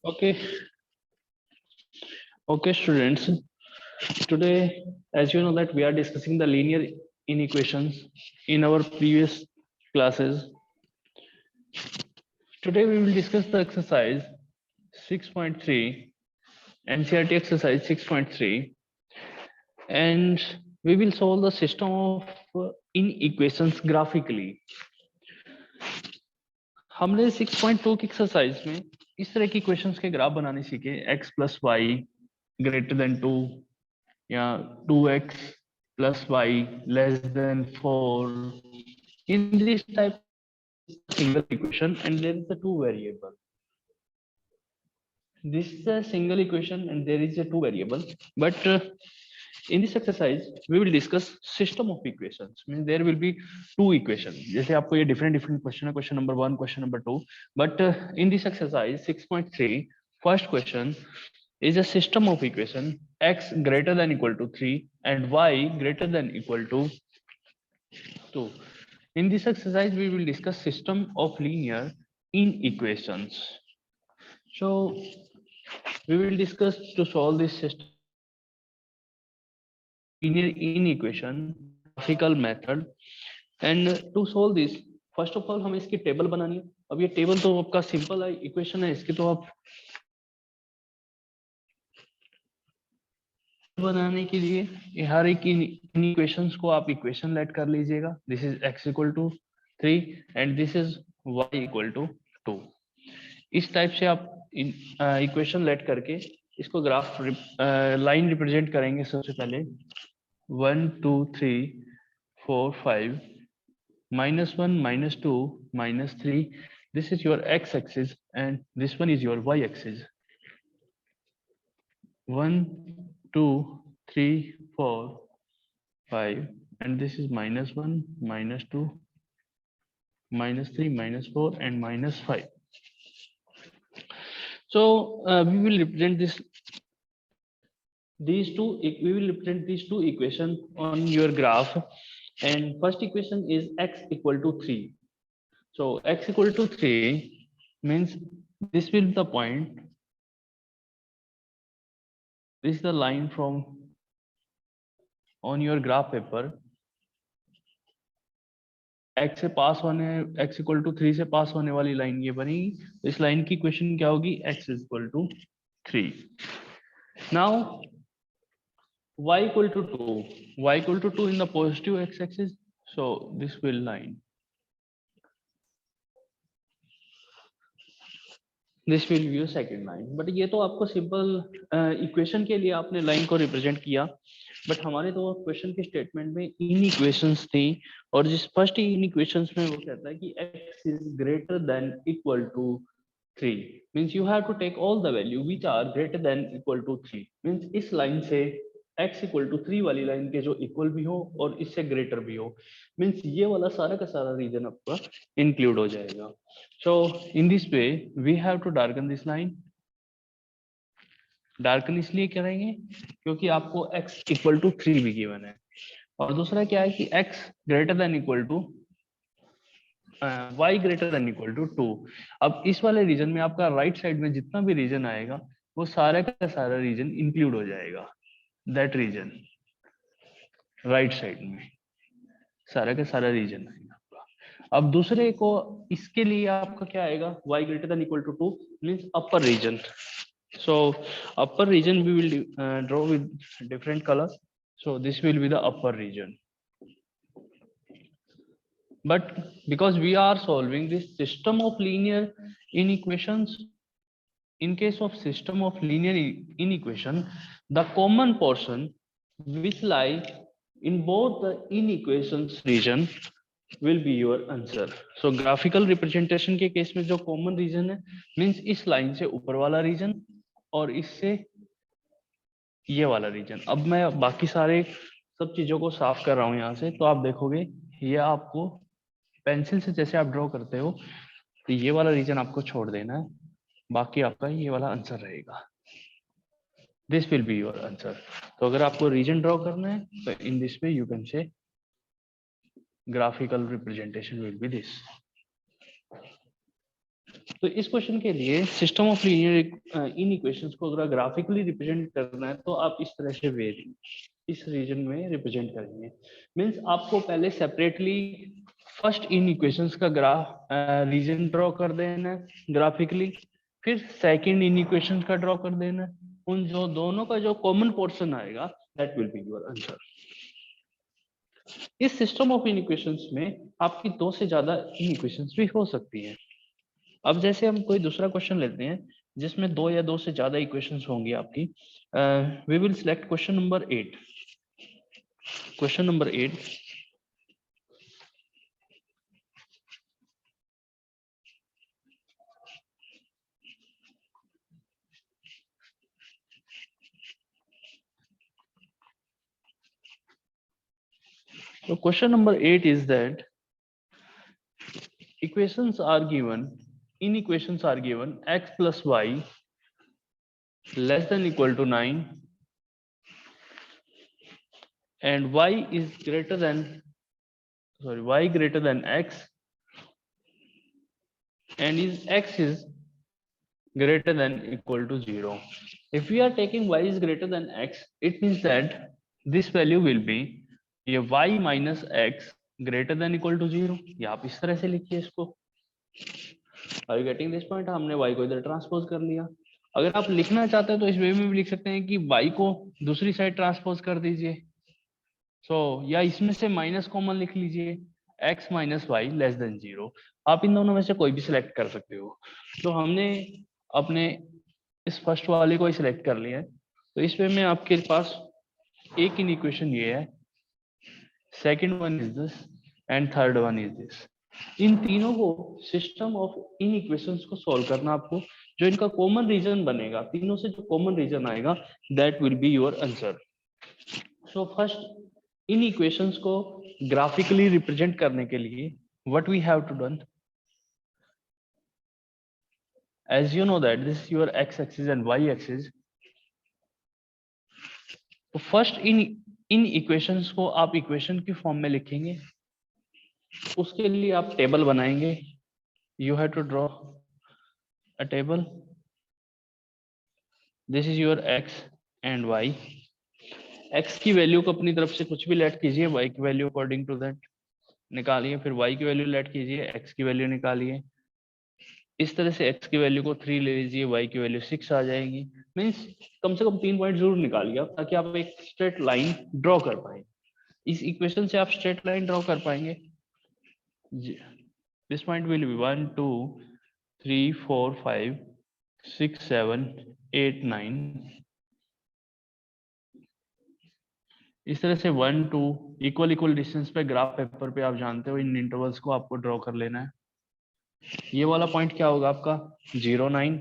Okay, okay, students. Today, as you know, that we are discussing the linear inequations in our previous classes. Today, we will discuss the exercise 6.3, NCERT exercise 6.3, and we will solve the system of inequations graphically. हमने 6.2 की exercise में इस तरह की questions के graph बनाने सीखे x plus Y greater than 2 या 2x plus y less than 4. In this type single equation and there is a two variable. This is a single equation and there is a two variable. But in this exercise we will discuss system of equations. Means there will be two equations. जैसे आपको ये different question है, question number 1, question number 2. But in this exercise 6.3, first question is a system of equation x greater than equal to 3 and y greater than equal to 2. In this exercise we will discuss system of linear inequations. So we will discuss to solve this system linear inequation graphical method. And to solve this first of all हमें इसकी table बनानी है. अब ये table तो आपका simple है, equation है, इसकी तो आप बनाने के लिए हर एक इन इक्वेशंस को आप इक्वेशन लेट कर लीजिएगा. This is x equal to 3 and this is y equal to 2. इस टाइप से आप इक्वेशन लेट करके इसको ग्राफ लाइन रिप्रेजेंट करेंगे. सबसे पहले 1 2 3 4 5 -1 -2 -3. This is your x axis and this one is your y axis. 1 2 3 4 5 and this is -1 -2 -3 -4 and -5. So we will represent these two equations on your graph. And first equation is x equal to 3. So x equal to 3 means this will be the point. This is the line from on your graph paper. x से पास होने x equal to 3 से पास होने वाली line ये बनेगी. इस line की equation क्या होगी? x is equal to 3. Now y equal to 2. Y equal to 2 in the positive x axis. So this will line. This will be your second line. But ये तो आपको सिंपल इक्वेशन के लिए आपने line को represent किया. But हमारे तो क्वेश्चन के स्टेटमेंट में इन इक्वेशंस थी और जिस फर्स्ट इन इक्वेशंस में वो कहता है कि x is greater than equal to 3. Means you have to take all the value which are greater than equal to 3. Means इस लाइन से x इक्वल टू 3 वाली लाइन के जो इक्वल भी हो और इससे ग्रेटर भी हो. मीन्स ये वाला सारा का सारा रीजन आपका इंक्लूड हो जाएगा. So in this way we have to darken this line. Darken इसलिए करेंगे क्योंकि आपको x इक्वल टू 3 भी गिवन है और दूसरा क्या है कि x greater than equal to y greater than equal to 2. अब इस वाले रीजन में आपका राइट साइड में जितना भी रीजन आएगा वो सारा का सारा रीजन इंक्लूड हो जाएगा. दैट रीजन राइट साइड में सारा का सारा रीजन आएगा आपका. अब दूसरे को इसके लिए आपका क्या आएगा? y greater than equal to 2 means upper region. So upper region we will draw with different colors. So this will be the upper region. But because we are solving this system of linear inequations, in case of system of linear inequation, the common portion which lie in both the inequations region will be your answer. So graphical representation के case में जो common region है means इस line से ऊपर वाला region और इससे ये वाला रीजन. अब मैं बाकी सारे सब चीजों को साफ कर रहा हूं यहाँ से. तो आप देखोगे ये आपको पेंसिल से जैसे आप ड्रॉ करते हो तो ये वाला रीजन आपको छोड़ देना है, बाकी आपका ये वाला आंसर रहेगा. This will be your answer. तो अगर आपको रीजन ड्रॉ करना है तो इन this way you can say graphical representation will be this. तो इस क्वेश्चन के लिए system of linear in equations को अगर ग्राफिकली रिप्रेजेंट करना है तो आप इस तरह से इस रीजन में रिप्रेजेंट करेंगे। मींस आपको पहले सेपरेटली फर्स्ट इन इक्वेशंस का ग्राफ रीजन ड्रॉ कर देना है ग्राफिकली, फिर सेकंड इन इक्वेशंस का ड्रॉ कर देना है। उन जो दोनों का जो कॉमन पोर्शन आएगा that will be your answer. इस सिस्टम ऑफ इन इक्वेशंस में आपकी दो से ज्यादा इन इक्वेशंस भी हो सकती है। अब जैसे हम कोई दूसरा क्वेश्चन लेते हैं जिसमें दो या दो से ज्यादा इक्वेशंस होंगी आपकी। We will select question number 8। Question number 8, so question number 8 is that equations are given, in equations are given x plus y less than equal to 9 and y is greater than, y greater than x and x is greater than equal to 0. If we are taking y is greater than x, it means that this value will be ये y minus x greater than equal to 0। ये आप इस तरह से लिखिए इसको। Are you getting this point? हमने y को इधर ट्रांसपोज कर लिया। अगर आप लिखना चाहते हैं तो इस वे में भी लिख सकते हैं कि y को दूसरी साइड ट्रांसपोज कर दीजिए। या इसमें से माइनस कॉमन लिख लीजिए, x minus y less than 0। आप इन दोनों में से कोई भी सिलेक्ट कर सकते हो। तो हमने अपने इस फर्स्ट वाले को ही सिलेक्ट कर लिया है। तो इस वे में आपके पास एक इन इक्वेशन ये है, second one is this and third one is this. इन तीनों को सिस्टम ऑफ इन इक्वेशंस को सॉल्व करना आपको, जो इनका कॉमन रीजन बनेगा, तीनों से जो कॉमन रीजन आएगा that will be your answer. So first inequations को ग्राफिकली रिप्रेजेंट करने के लिए what we have to done, as you know that this is your x axis and y axis, तो फर्स्ट इन इक्वेशंस को आप equation की form में लिखेंगे। उसके लिए आप टेबल बनाएंगे। You have to draw a table. This is your x and y। x की वैल्यू को अपनी तरफ से कुछ भी लेट कीजिए, y की वैल्यू अकॉर्डिंग टू दैट निकालिए, फिर y की वैल्यू लेट कीजिए, x की वैल्यू निकालिए। इस तरह से x की वैल्यू को 3 ले लीजिए, y की वैल्यू 6 आ जाएगी। मीन्स कम से कम 3 पॉइंट जरूर निकालिए आप, ताकि आप एक स्ट्रेट लाइन ड्रॉ कर पाए। इस इक्वेशन से आप स्ट्रेट लाइन ड्रॉ कर पाएंगे। This point will be 1 2 3 4 5 6 7 8 9। इस तरह से 1 2 इक्वल इक्वल डिस्टेंस पे ग्राफ पेपर पे आप जानते हो इन इंटरवल्स को आपको ड्रॉ कर लेना है। ये वाला पॉइंट क्या होगा आपका 0 9।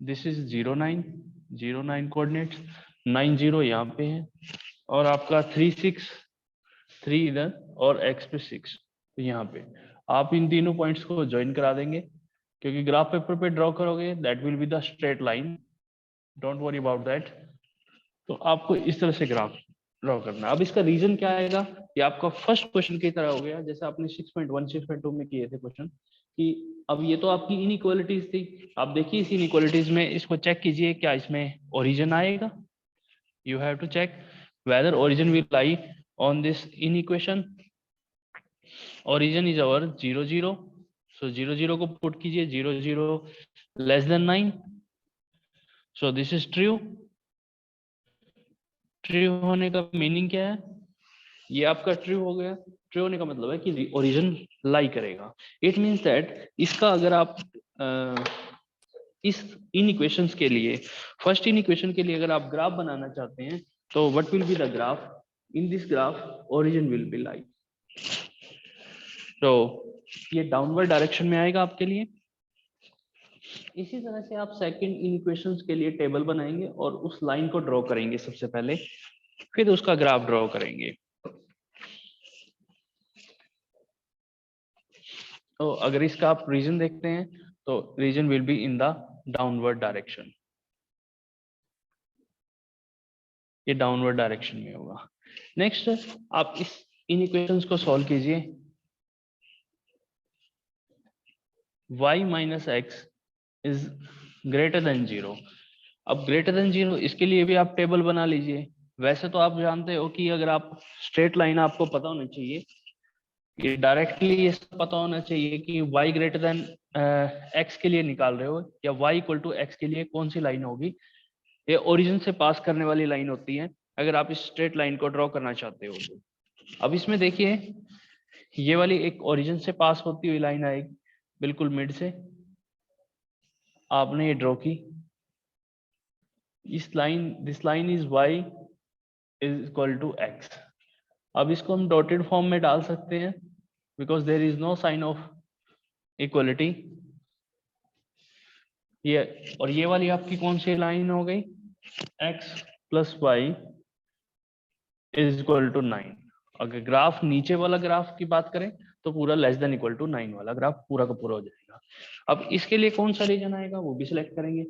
दिस इज 0 9 0 9 कोऑर्डिनेट्स, 9 0 यहाँ पे है और आपका 3 6 3 इधर और x पे 6 तो यहाँ पे आप इन तीनों पॉइंट्स को ज्वाइन करा देंगे, क्योंकि ग्राफ पेपर पे ड्रॉ करोगे that will be the straight line, don't worry about that. तो आपको इस तरह से ग्राफ ड्रॉ करना है। अब इसका रीजन क्या आएगा, ये आपका फर्स्ट क्वेश्चन की तरह हो गया, जैसे आपने 6.1 6.2 में किए थे क्वेश्चन कि अब ये तो आपकी इनइक्वालिटीज थी। आप देखिए इस इनइक्वालिटीज में इसको चेक कीजिए, क्या इसमें ओरिजिन आएगा। You have to check whether origin will lie on this inequation. Origin is our 0 0, so 0 0 को पुट कीजिए, 0 0 less than 9, so this is true. True होने का मीनिंग क्या है, ये आपका ट्रू हो गया। ट्रू होने का मतलब है कि ओरिजिन लाई करेगा। इट मींस दैट इसका अगर आप इस इन इक्वेशंस के लिए, फर्स्ट इन इक्वेशन के लिए अगर आप ग्राफ बनाना चाहते हैं तो what will be the graph, in this graph origin will be lie. तो ये डाउनवर्ड डायरेक्शन में आएगा आपके लिए। इसी तरह से आप सेकंड इन इक्वेशंस के लिए टेबल बनाएंगे और उस लाइन को ड्रॉ करेंगे सबसे पहले, फिर उसका ग्राफ ड्रॉ करेंगे। तो अगर इसका आप रीजन देखते हैं तो region will be in the downward direction, ये डाउनवर्ड डायरेक्शन में होगा। नेक्स्ट आप इस इन इक्वेशंस को सॉल्व कीजिए। y minus x is greater than 0। अब ग्रेटर देन 0 इसके लिए भी आप टेबल बना लीजिए। वैसे तो आप जानते हो कि अगर आप स्ट्रेट लाइन आपको पता होना चाहिए, ये डायरेक्टली ये पता होना चाहिए कि y ग्रेटर देन x के लिए निकाल रहे हो या y इक्वल टू x के लिए कौन सी लाइन होगी। ये ओरिजिन से पास करने वाली लाइन होती है अगर आप इस स्ट्रेट लाइन को ड्रॉ करना चाहते हो तो। अब इसमें देखिए ये वाली एक ओरिजिन से पास होती हुई लाइन आएगी बिल्कुल मिड से, आपने ये ड्रॉ की। इस line this line is y is equal to x। अब इसको हम डॉटेड फॉर्म में डाल सकते हैं because there is no sign of equality. ये और ये वाली आपकी कौन सी लाइन हो गई, x plus y is equal to 9। अगर ग्राफ नीचे वाला ग्राफ की बात करें तो पूरा लेस देन इक्वल टू 9 वाला ग्राफ पूरा का पूरा हो जाएगा। अब इसके लिए कौन सा रीजन आएगा वो भी सिलेक्ट करेंगे।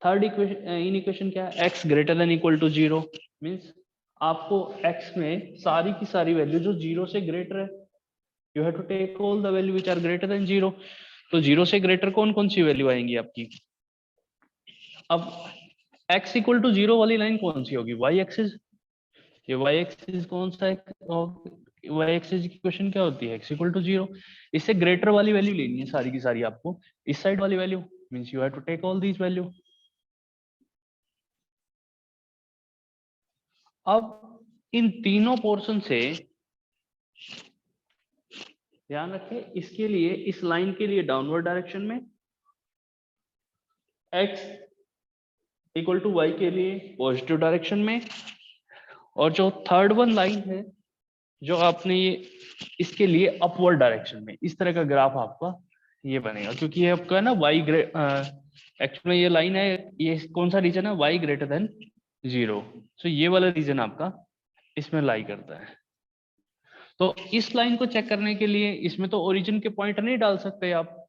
थर्ड इक्वेशन इन इक्वेशन क्या है, x greater than equal to 0 means आपको x में सारी की सारी वैल्यू जो 0 से ग्रेटर है, you have to take all the value which are greater than 0। तो 0 से ग्रेटर कौन कौन सी वैल्यू आएंगी आपकी। अब x इक्वल टू 0 वाली लाइन कौन सी होगी, y एक्सिस। ये y एक्सिस कौन सा है, y एक्सिस की इक्वेशन क्या होती है, x इक्वल टू 0। इससे ग्रेटर वाली वैल्यू लेनी है सारी की सारी आपको, इस साइड वाली value means you have to take all these value. अब इन तीनों पोर्शन से ध्यान रखें, इसके लिए इस लाइन के लिए डाउनवर्ड डायरेक्शन में, x इक्वल टू y के लिए पॉजिटिव डायरेक्शन में, और जो थर्ड वन लाइन है जो आपने ये इसके लिए अपवर्ड डायरेक्शन में, इस तरह का ग्राफ आपका ये बनेगा क्योंकि ये आपका है ना y एक्चुअली ये लाइन है, ये कौन सा रीजन है, y ग्रेटर देन 0। सो ये वाला रीजन आपका इसमें लाई करता है। तो इस लाइन को चेक करने के लिए इसमें तो ओरिजिन के पॉइंट नहीं डाल सकते आप,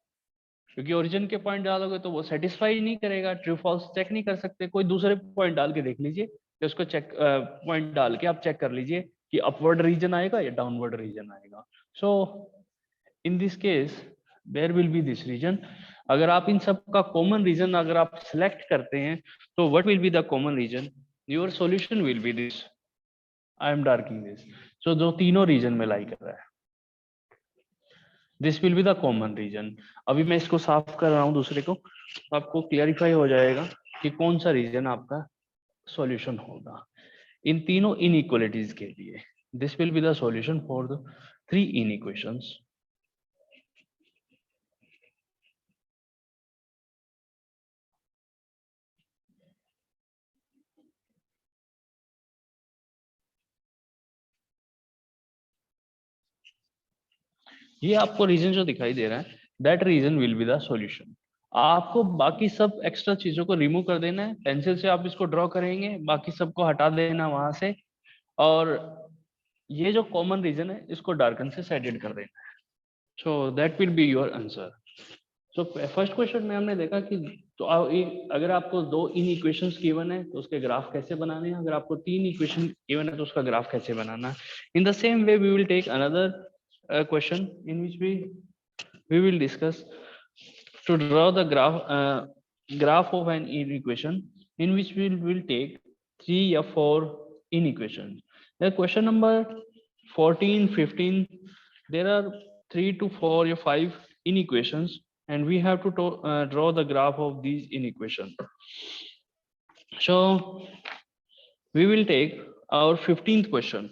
क्योंकि ओरिजिन के पॉइंट डालोगे तो वो सेटिस्फाई नहीं करेगा, ट्रू फॉल्स चेक नहीं कर सकते। कोई दूसरे पॉइंट डाल के देख लीजिए, तो उसको चेक पॉइंट डाल के आप चेक कर लीजिए कि अपवर्ड रीजन आएगा या डाउनवर्ड रीजन आएगा। So in this case there will be this region. अगर आप इन सब का कॉमन रीजन अगर आप सिलेक्ट करते हैं तो what will be the common region, your solution will be this. I am darking this. So जो तीनों रीजन में लाई कर रहा है, this will be the common region. अभी मैं इसको साफ कर रहा हूं दूसरे को, आपको क्लियरिफाई हो जाएगा कि कौन सा रीजन आपका सॉल्यूशन होगा इन तीनों इनइक्वालिटीज के लिए। This will be the solution for the three inequations. ये आपको रीजन जो दिखाई दे रहा है, that region will be the solution. आपको बाकी सब एक्स्ट्रा चीजों को रिमूव कर देना है, पेंसिल से आप इसको ड्रॉ करेंगे, बाकी सबको हटा देना वहां से, और ये जो कॉमन रीजन है इसको डार्कन से शेडेड कर देना है। So that will be your answer. So first question में हमने देखा कि तो अगर आपको दो इन इक्वेशंस गिवन है तो उसके ग्राफ कैसे बनाने हैं, अगर आपको तीन इक्वेशन गिवन है तो उसका ग्राफ कैसे बनाना है। In the same way we will take another question in which we will discuss to draw the graph of an inequation in which we will take 3 or 4 inequations. The question number 14, 15, there are 3 to 4 or 5 inequations and we have to draw the graph of these inequations. So we will take our 15th question.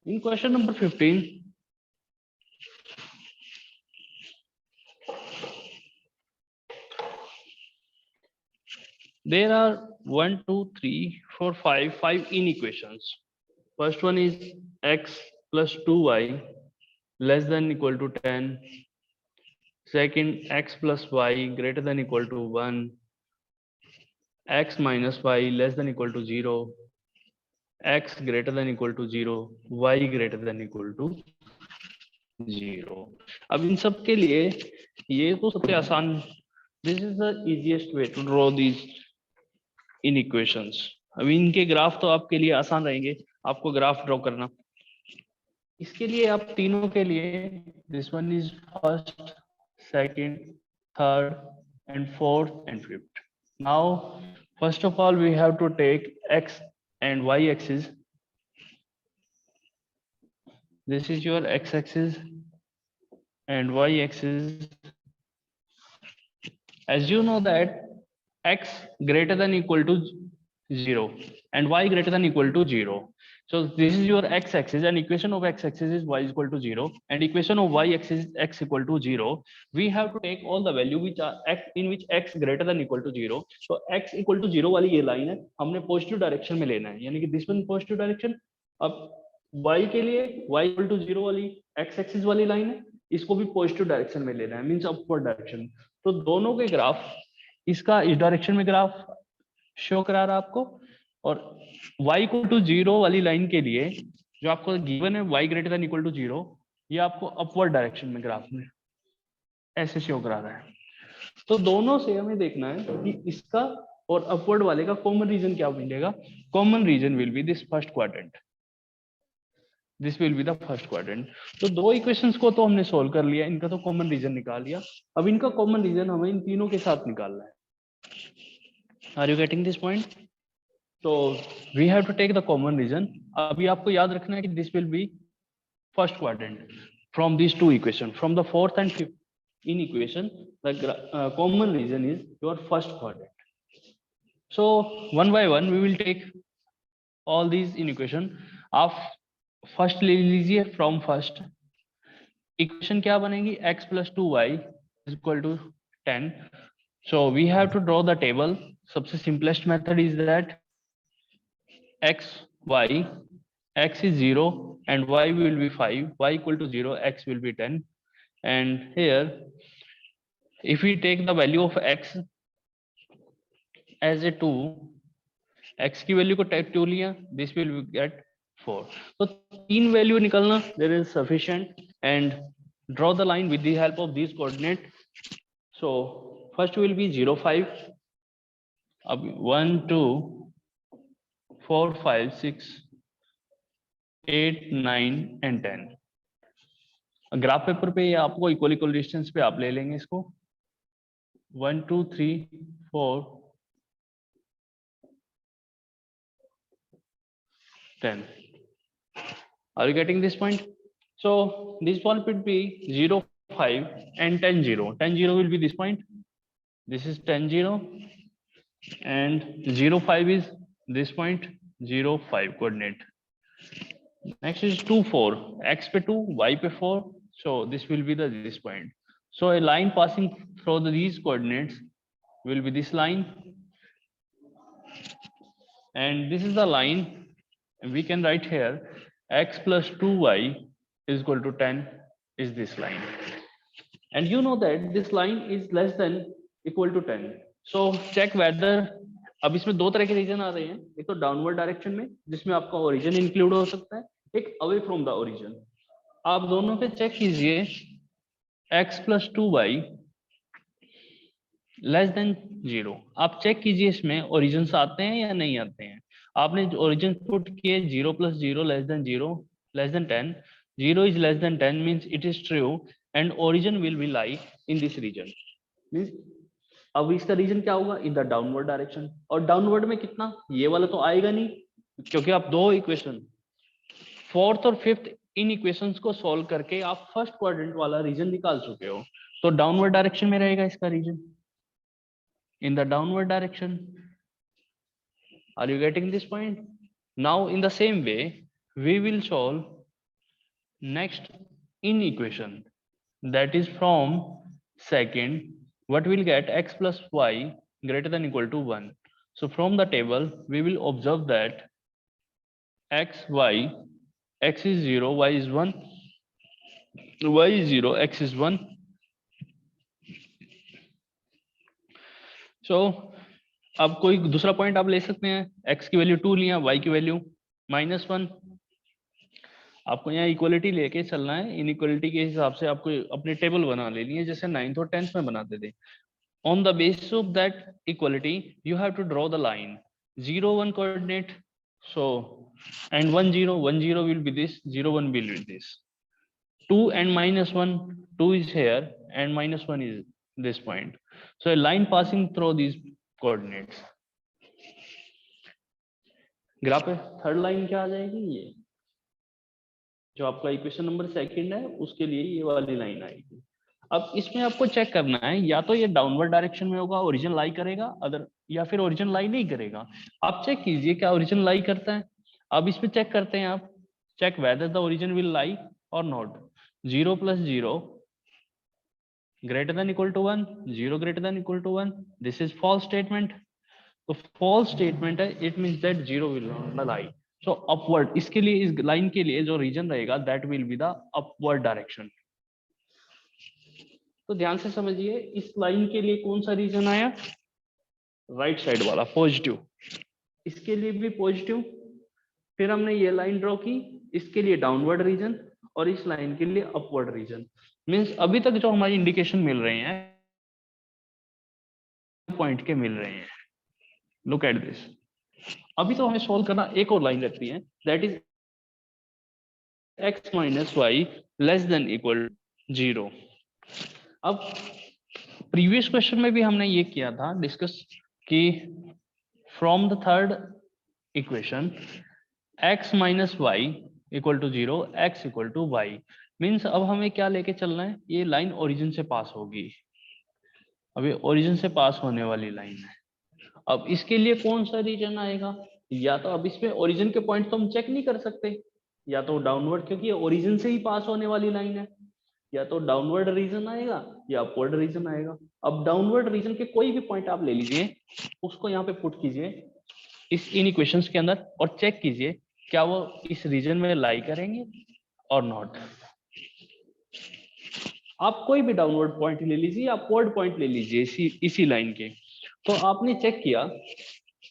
In question number 15, there are 1, 2, 3, 4, 5 inequations. First one is x plus 2y less than equal to 10. Second, x plus y greater than equal to 1. X minus y less than equal to 0. x greater than equal to 0, y greater than equal to 0. अब इन सब के लिए ये तो सबसे आसान, this is the easiest way to draw these inequations. अब इनके ग्राफ तो आपके लिए आसान रहेंगे, आपको ग्राफ ड्रॉ करना. इसके लिए आप तीनों के लिए, this one is first, second, third and fourth and fifth. Now first of all we have to take x and y axis. This is your x axis and y axis. As you know that x greater than equal to 0 and y greater than equal to 0. So this is your x axis, and equation of x axis is y is equal to 0 and equation of y axis is x equal to 0. We have to take all the value which are x in which x greater than equal to 0. So x equal to 0 वाली ये line है, हमने positive direction में लेना है, यानी कि this one positive direction. अब y के लिए y इक्वल टू 0 वाली x एक्सिस वाली लाइन है, इसको भी पॉजिटिव डायरेक्शन में लेना है, मींस अपवर्ड डायरेक्शन. तो दोनों के ग्राफ, इसका इस डायरेक्शन में ग्राफ शो करा रहा आपको, और y इक्वल टू 0 वाली लाइन के लिए जो आपको गिवन है y greater than equal to 0, ये आपको अपवर्ड डायरेक्शन में ग्राफ में ऐसे शो करा रहा है. तो दोनों से हमें देखना है कि इसका और अपवर्ड वाले का कॉमन रीजन क्या मिलेगा. Common region will be this first quadrant, this will be the first quadrant. तो दो इक्वेशंस को तो हमने सोल्व कर लिया, इनका तो कॉमन रीजन निकाल लिया. अब इनका कॉमन रीजन हमें इन तीनों के साथ निकालना है. Are you getting this point? तो we have to take the common region. अभी आपको याद रखना है कि this will be first quadrant from this two equation, from the fourth and fifth in equation the common region is your first quadrant. So one by one we will take all these in equation. आप first ले लीजिए. From first equation क्या बनेगी, x plus 2y is equal to 10. So we have to draw the table. सबसे simplest method is that x y, x is 0 and y will be 5, y equal to 0, x will be 10. And here if we take the value of x as a 2, x की value को type 2 लिया, this will get 4. तो तीन value निकलना there is sufficient. And draw the line with the help of this coordinate. So first will be 0 5. अब 1 2 4 5 6 8 9 and 10. Graph paper पे आपको equal equal distance पे आप ले लेंगे इसको. 1 2 3 4 10. Are you getting this point? So this one would be 0 5 and 10 0. 10 0 will be this point. This is 10 0 and 0 5 is this point, 0 5 coordinate. Next is 2 4, x पे 2 y पे 4. So this will be the this point. So a line passing through these coordinates will be this line, and this is the line. We can write here x plus 2y is equal to 10 is this line, and you know that this line is less than equal to 10. So check whether, अब इसमें दो तरह के reason आ रहे हैं, एक तो downward direction में जिसमें आपका ओरिजिन इंक्लूड हो सकता है, एक अवे फ्रॉम द ओरिजिन. आप दोनों पे चेक कीजिए x plus 2y less than 0. आप चेक कीजिए इसमें ओरिजिन आते हैं या नहीं आते हैं. आपने ओरिजिन पुट किए 0 plus 0 less than 0 less then 10. 0 is less than 10 means it is true and origin will be lie in this region. Means अब इसका रीजन क्या होगा, इन द डाउनवर्ड डायरेक्शन. और डाउनवर्ड में कितना, ये वाला तो आएगा नहीं, क्योंकि आप दो इक्वेशन फोर्थ और फिफ्थ इन इक्वेशंस को सॉल्व करके आप फर्स्ट क्वाड्रेंट वाला रीजन निकाल चुके हो. तो डाउनवर्ड डायरेक्शन में रहेगा इसका reason, in the downward direction. Are you getting this point? Now in the same way we will solve next in equation, that is from second. What we'll get, x plus y greater than equal to 1. So from the table we will observe that x y, x is 0, y is 1, y is 0, x is 1. So अब कोई दूसरा point आप ले सकते हैं, x की value 2 लिया, y की वैल्यू -1। आपको यहाँ इक्वलिटी लेके चलना है, इनइक्वलिटी के हिसाब से आपको अपनी टेबल बना लेनी है, जैसे 9th और 10th में बनाते थे। On the basis of that equality, you have to draw the line 0 1 coordinate. So and 1 0 1 0 will be this, 0 1 will be this. 2 and -1, 2 is here and -1 is this point. So a line passing through these coordinates. Graph पे third line क्या आ जाएगी, ये जो आपका equation number 2 है उसके लिए ये वाली लाइन आएगी। अब इसमें आपको चेक करना है, या तो ये डाउनवर्ड डायरेक्शन में होगा, ओरिजिन लाई करेगा, अदर या फिर ओरिजिन लाई नहीं करेगा। आप चेक कीजिए क्या ओरिजिन लाई करता है। अब इसमें चेक करते हैं आप, check whether the origin will lie और not. 0 + 0 greater than equal to 1, 0 greater than equal to 1, this is false statement। तो false statement है, it means that 0 will not lie। so upward, इसके लिए इस लाइन के लिए जो रीजन रहेगा that will be the upward direction। तो ध्यान से समझिए, इस लाइन के लिए कौन सा रीजन आया, राइट साइड वाला पॉजिटिव, इसके लिए भी पॉजिटिव। फिर हमने ये लाइन ड्रॉ की, इसके लिए डाउनवर्ड रीजन और इस लाइन के लिए अपवर्ड रीजन। मींस अभी तक जो हमारी इंडिकेशन मिल रहे हैं पॉइंट के मिल रहे हैं। Look at this. अभी तो हमें सॉल्व करना एक और लाइन रखती है, दैट इज x - y < 0। अब प्रीवियस क्वेश्चन में भी हमने ये किया था डिस्कस कि from the third equation x - y = 0, x = y। Means अब हमें क्या लेके चलना है, ये लाइन ओरिजिन से पास होगी, अभी ओरिजिन से पास होने वाली लाइन है। अब इसके लिए कौन सा रीजन आएगा, या तो अब इसमें ओरिजिन के पॉइंट तो हम चेक नहीं कर सकते, या तो डाउनवर्ड, क्योंकि ये ओरिजिन से ही पास होने वाली लाइन है, या तो डाउनवर्ड रीजन आएगा या अपवर्ड रीजन आएगा। अब डाउनवर्ड रीजन के कोई भी पॉइंट आप ले लीजिए, उसको यहाँ पे पुट कीजिए इस इन इक्वेशंस के अंदर और चेक कीजिए क्या वो इस रीजन में लाई करेंगे और नॉट। आप कोई भी डाउनवर्ड पॉइंट ले लीजिए, अपवर्ड पॉइंट ले लीजिए इसी लाइन के। तो आपने चेक किया,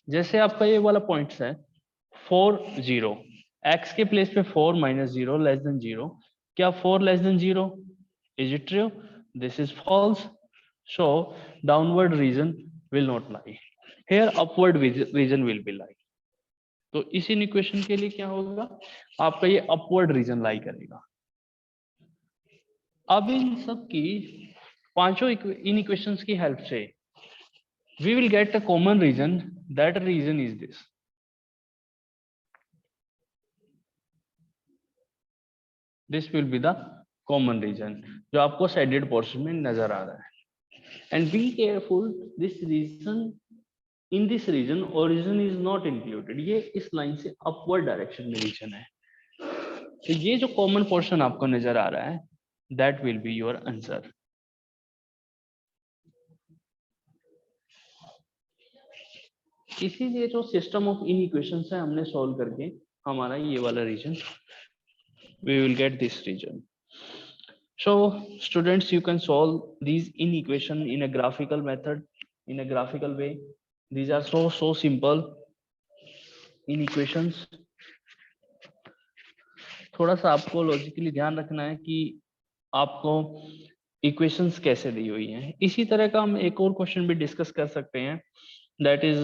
जैसे आपका ये वाला पॉइंट्स है 4 0, x के प्लेस पे 4 - 0 < 0। क्या 4 < 0? Is it true? This is false. So downward region will not lie. Here upward region will be lie. तो इस इन इक्वेशन के लिए क्या होगा, आपका ये अपवर्ड रीजन लाई करेगा। अब इन सब की पांचों इन इक्वेशंस की हेल्प से we will get a common region, that region is this। This will be the common region जो आपको शेडेड पोर्शन में नजर आ रहा है। And be careful, this region, in this region origin is not included। ये इस line से upward direction में रीजन है। तो ये जो कॉमन पोर्शन आपको नजर आ रहा है that will be your answer। इसीलिए जो सिस्टम ऑफ इन इक्वेशंस है हमने सॉल्व करके हमारा ये वाला reason, we will get this region। So students, you can solve these in equation in a graphical method, in a graphical way। These are so simple in equations। थोड़ा सा आपको logically ध्यान रखना है कि आपको इक्वेशंस कैसे दी हुई हैं। इसी तरह का हम एक और क्वेश्चन भी डिस्कस कर सकते हैं, that is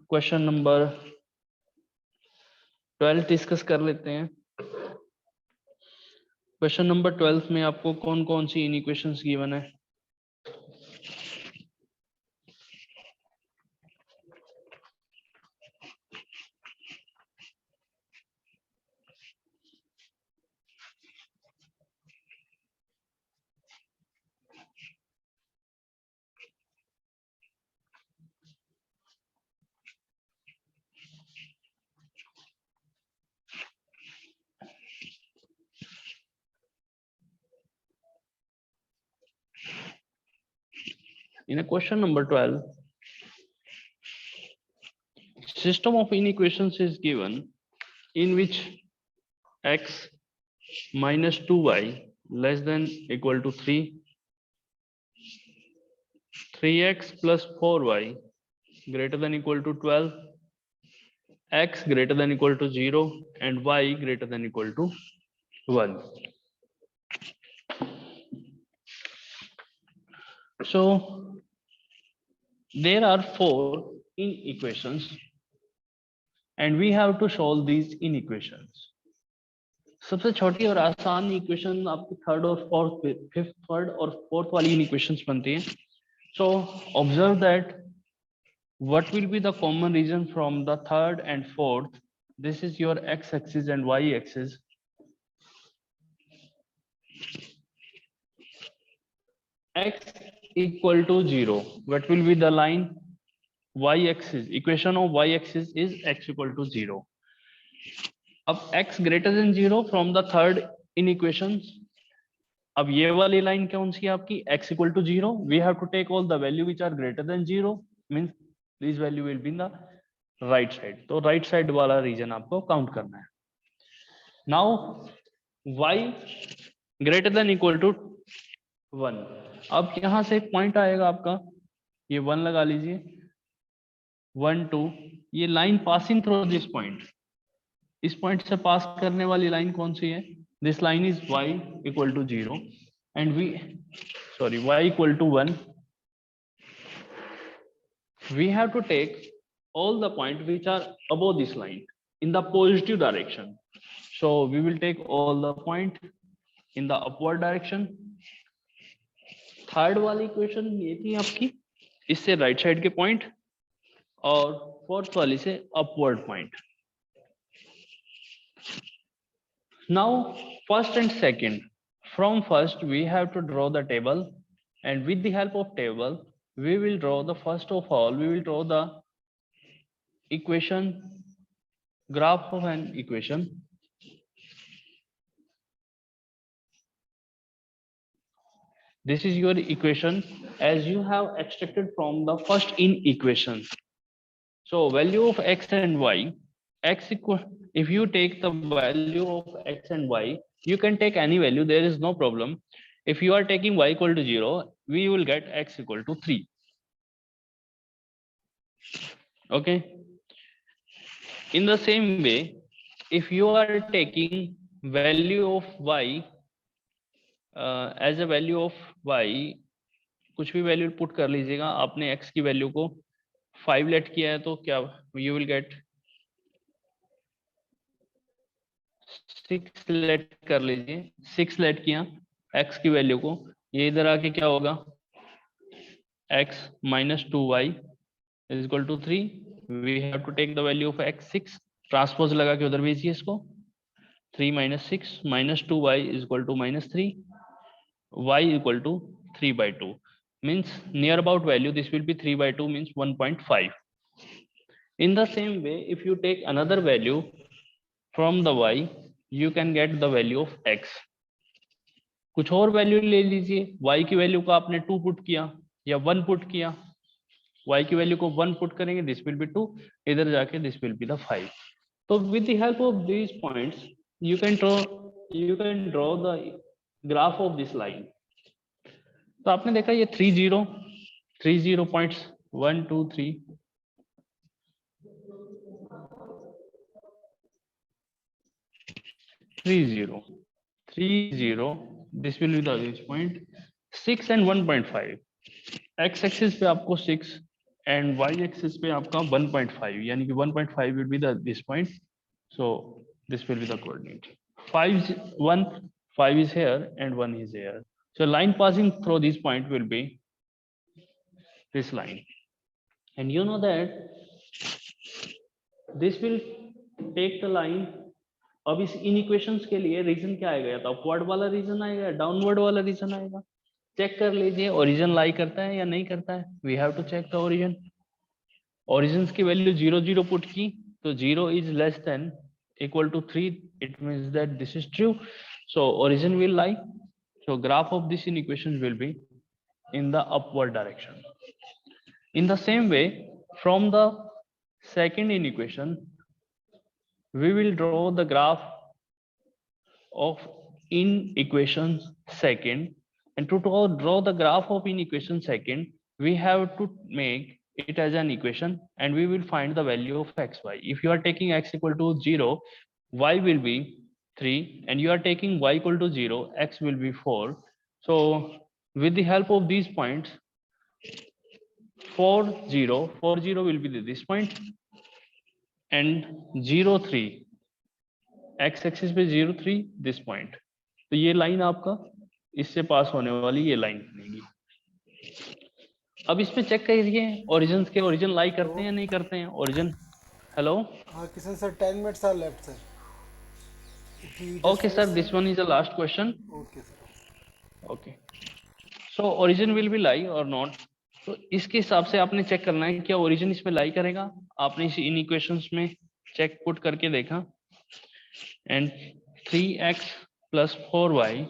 question number 12 discuss कर लेते हैं। क्वेश्चन नंबर 12 में आपको कौन कौन सी इन इक्वेशंस गिवन है। In a question number 12, system of inequations is given in which x minus 2y less than equal to 3, 3x plus 4y greater than equal to 12, x greater than equal to 0 and y greater than equal to 1. So there are 4 inequations and we have to solve these inequations. सबसे छोटी और आसान equation आपकी third और fourth fifth third और fourth वाली equations बनती हैं. So observe that what will be the common region from the third and fourth. This is your x axis and y axis. X equal to 0. What will be the line? Y axis. Equation of y axis is x equal to 0. अब x greater than 0 from the third inequations. अब ये वाली line कौन सी है आपकी? x equal to 0. We have to take all the value which are greater than 0. Means this value will be in the right side. तो right side वाला region आपको count करना है. Now y greater than equal to 1. अब यहाँ से एक point आएगा आपका, ये 1 लगा लीजिए. 1 2. ये line passing through this point. इस पॉइंट से पास करने वाली लाइन कौन सी है? This line is y equal to 0 and y equal to 1. We have to take all the points which are above this line in the positive direction. So we will take all the point in the upward direction. Third वाली equation ये थी आपकी, इससे right side के point, और fourth वाली से upward point. Now first and second. From first we have to draw the table, and with the help of table we will draw the first of all we will draw the equation, graph of an equation. This is your equation as you have extracted from the first inequation. So value of x and y, x equal, if you take the value of x and y, you can take any value, there is no problem. If you are taking y equal to 0, we will get x equal to 3. Okay. In the same way, if you are taking value of y as a value of y, कुछ भी value put कर लीजिएगा. आपने x की value को 5 late किया है तो क्या यू विल गेट 6 लेट कर लीजिए. 6 लेट किया x की वैल्यू को, ये इधर आके क्या होगा? x minus 2y is equal to 3. We have to take the value of x 6. Transpose लगा के उधर भेजिए इसको. 3 minus 6 minus 2y is equal to minus 3. Y equal to 3 by 2. Means near about value, this will be 3 by 2 means 1.5. In the same way, if you take another value from the y, you can get the value of x. कुछ और value ले लीजिए. y की value को आपने 2 put किया या 1 put किया. y की वैल्यू को 1 पुट करेंगे, दिस विल बी 2. इधर जाके दिस विल बी द 5. तो with the help of these points, you can draw the graph of this line. तो आपने देखा ये 3 points 1 2 3. This will be the this point. 6 and 1.5. x axis पे आपको 6 and y axis पे आपका 1.5, यानी कि 1.5 will be the this point. So this will be the coordinate. 5 is here and 1 is here. So line passing through this point will be this line, and you know that this will take the line. अब इस इनइक्वेशंस के लिए reason क्या आएगा? या तो upward वाला reason आएगा या डाउनवर्ड वाला रीजन आएगा. चेक कर लीजिए ओरिजिन लाई करता है या नहीं करता है. We have to check the origin. Origin की वैल्यू 0 0 पुट की तो 0 is less than equal to 3. It means that this is true. So origin will lie. So graph of this inequation will be in the upward direction. In the same way, from the second inequation, we will draw the graph of inequation second. And to draw the graph of inequation second, we have to make it as an equation and we will find the value of xy. If you are taking x equal to 0, y will be 3, and you are taking y equal to 0, x will be 4. So with the help of these points, 4 0 4 0 will be this point, and 0 3 x axis पे 0 3 this point. तो ये line आपका इससे पास होने वाली ये line बनेगी. अब इसमें चेक करिए ओरिजिन के ओरिजिन लाई करते हैं या नहीं करते हैं ओरिजिन. हेलो. हाँ Kishan sir 10 minutes are left sir. Okay sir, this one is the last question. Okay sir. Okay. So origin will be lie or not? तो इसके हिसाब से आपने चेक करना है क्या ओरिजिन इसमें लाई करेगा. आपने इस इन इक्वेशंस में चेक पुट करके देखा and 3x plus 4y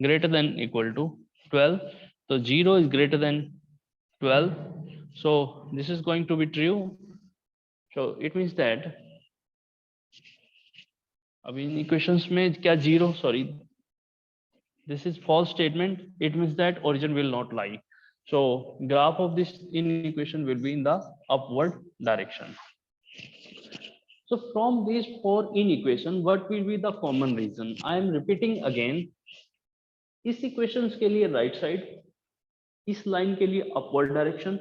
greater than equal to 12. So 0 is greater than 12. So this is going to be true. So it means that अभी इन इक्वेशंस में क्या 0, sorry, this is false statement. It means that origin will not lie. So graph of this inequation will be in the upward direction. So from these four inequation, what will be the common reason? I am repeating again. इस equations के लिए right side, इस line के लिए upward direction,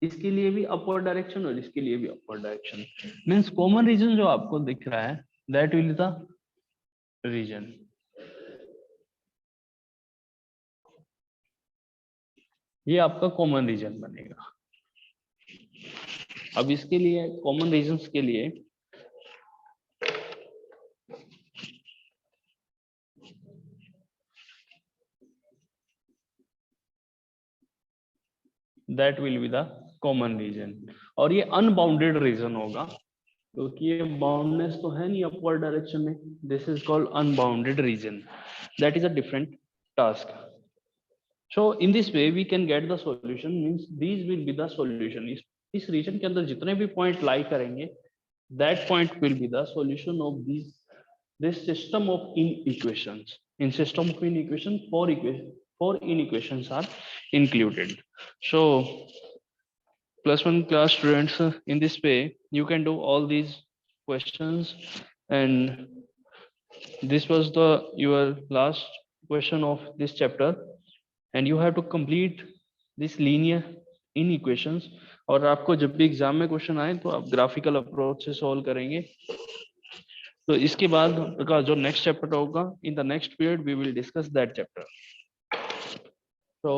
इसके लिए भी upward direction और इसके लिए भी upward direction. Means common region जो आपको दिख रहा है that will be the region. ये आपका कॉमन रीजन बनेगा. अब इसके लिए कॉमन रीजंस के लिए that will be the common region. और ये अनबाउंडेड रीजन होगा क्योंकि ये बाउंडनेस तो है नहीं अपवर्ड डायरेक्शन में. This is called unbounded region. That is a different task. So in this way we can get the solution. Means these will be the solution. इस रीजन के अंदर जितने भी पॉइंट लाई करेंगे that point will be the solution of this system of inequations. In system of inequation, four inequations are included. So +1 class students, in this way you can do all these questions, and this was the your last question of this chapter. And you have to complete this linear inequations. और आपको जब भी exam में question आए तो आप graphical approach से solve करेंगे. तो इसके बाद का जो नेक्स्ट चैप्टर होगा in the next period we will discuss that chapter. तो